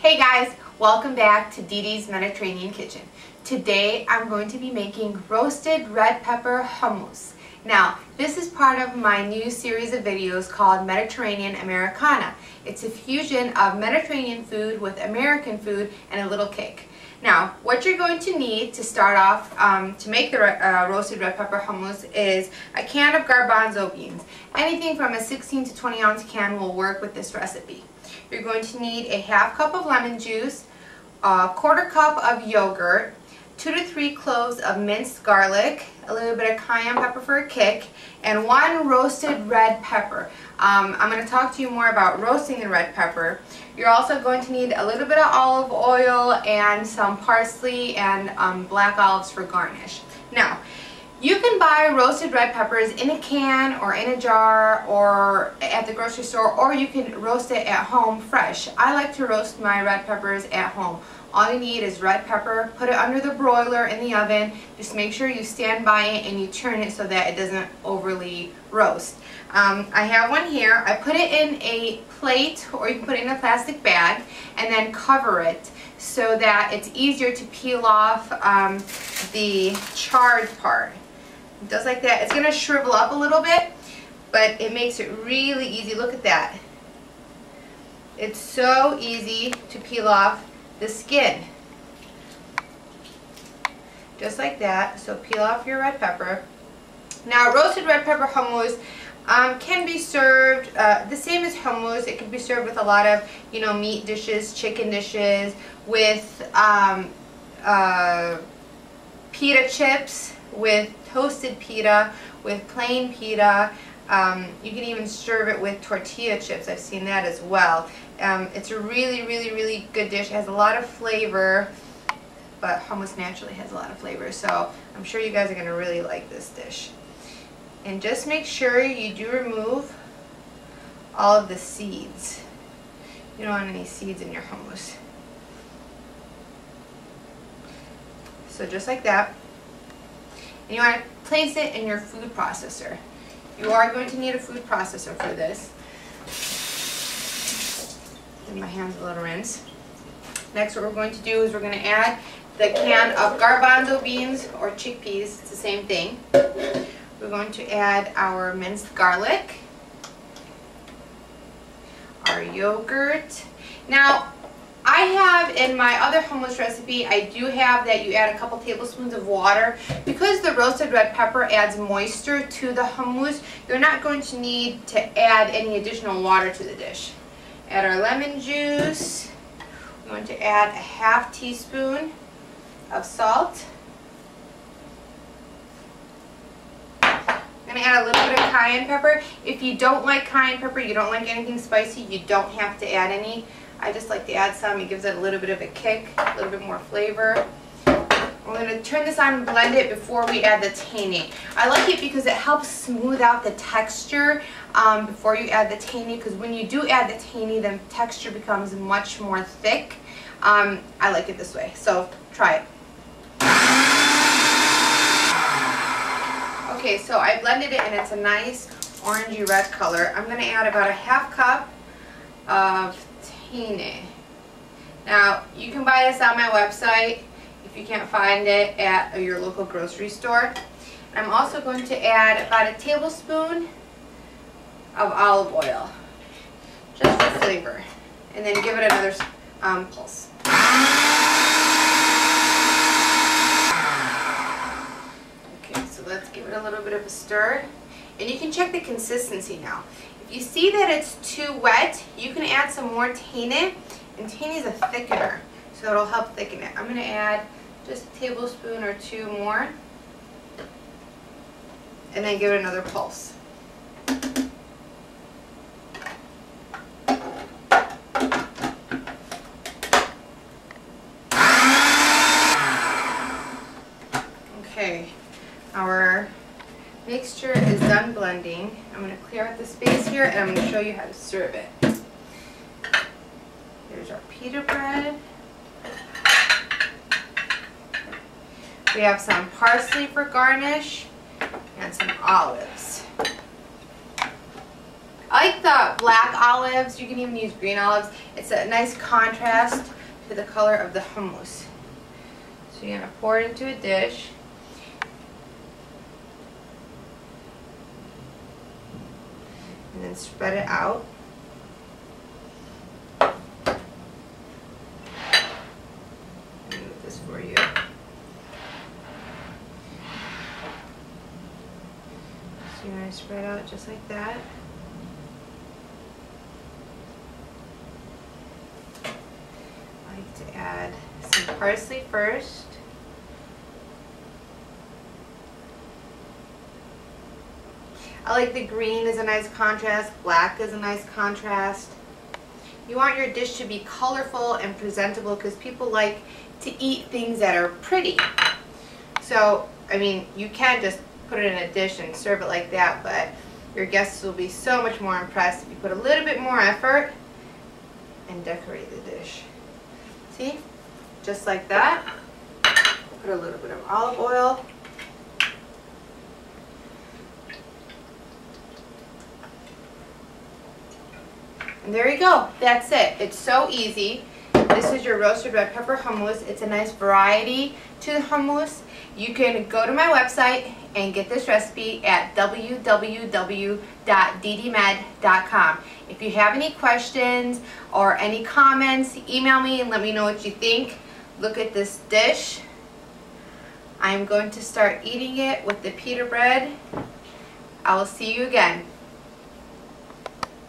Hey guys, welcome back to Dede's Mediterranean Kitchen. Today I'm going to be making roasted red pepper hummus. Now, this is part of my new series of videos called Mediterranean-Americana. It's a fusion of Mediterranean food with American food and a little kick. Now, what you're going to need to start off to make the roasted red pepper hummus is a can of garbanzo beans. Anything from a 16 to 20 ounce can will work with this recipe. You're going to need a half cup of lemon juice, a quarter cup of yogurt, 2 to 3 cloves of minced garlic, a little bit of cayenne pepper for a kick, and 1 roasted red pepper. I'm going to talk to you more about roasting the red pepper. You're also going to need a little bit of olive oil and some parsley and black olives for garnish. Now, you can buy roasted red peppers in a can or in a jar or at the grocery store, or you can roast it at home fresh. I like to roast my red peppers at home. All you need is red pepper, put it under the broiler in the oven. Just make sure you stand by it and you turn it so that it doesn't overly roast. I have one here. I put it in a plate, or you can put it in a plastic bag and then cover it so that it's easier to peel off the charred part. Just like that. It's going to shrivel up a little bit, but it makes it really easy. Look at that. It's so easy to peel off the skin. Just like that. So peel off your red pepper. Now, roasted red pepper hummus can be served the same as hummus. It can be served with a lot of, meat dishes, chicken dishes, with pita chips, with toasted pita, with plain pita. You can even serve it with tortilla chips. I've seen that as well. It's a really good dish. It has a lot of flavor, but hummus naturally has a lot of flavor, so I'm sure you guys are going to really like this dish. And just make sure you do remove all of the seeds. You don't want any seeds in your hummus. So just like that. And you want to place it in your food processor. You are going to need a food processor for this. Give my hands a little rinse. Next, what we're going to do is we're going to add the can of garbanzo beans or chickpeas. It's the same thing. We're going to add our minced garlic, our yogurt. Now, I have in my other hummus recipe, I do have that you add a couple tablespoons of water. Because the roasted red pepper adds moisture to the hummus, you're not going to need to add any additional water to the dish. Add our lemon juice. We're going to add a ½ teaspoon of salt. I'm going to add a little bit of cayenne pepper. If you don't like cayenne pepper, you don't like anything spicy, you don't have to add any. I just like to add some. It gives it a little bit of a kick, a little bit more flavor. We're going to turn this on and blend it before we add the tahini. I like it because it helps smooth out the texture before you add the tahini, because when you do add the tahini, the texture becomes much more thick. I like it this way, so try it. Okay, so I blended it and it's a nice orangey red color. I'm going to add about a ½ cup of tahini. Now, you can buy this on my website if you can't find it at your local grocery store. I'm also going to add about a tablespoon of olive oil, just for flavor, and then give it another pulse. Okay, so let's give it a little bit of a stir, and you can check the consistency now. If you see that it's too wet, you can add some more tahini, and tahini is a thickener, so it'll help thicken it. I'm going to add just a tablespoon or 2 more, and then give it another pulse. Okay, our mixture is done blending. I'm going to clear out the space here, and I'm going to show you how to serve it. Here's our pita bread. We have some parsley for garnish and some olives. I like the black olives. You can even use green olives. It's a nice contrast to the color of the hummus. So you're going to pour it into a dish. And then spread it out. Let me move this for you. So you're going to spread out just like that. I like to add some parsley first. I like the green as a nice contrast, black is a nice contrast. You want your dish to be colorful and presentable because people like to eat things that are pretty. So, I mean, you can just put it in a dish and serve it like that, but your guests will be so much more impressed if you put a little bit more effort and decorate the dish. See? Just like that. Put a little bit of olive oil. And there you go. That's it. It's so easy. This is your roasted red pepper hummus. It's a nice variety to the hummus. You can go to my website and get this recipe at www.DedeMed.com. If you have any questions or any comments, email me and let me know what you think. Look at this dish. I'm going to start eating it with the pita bread. I will see you again.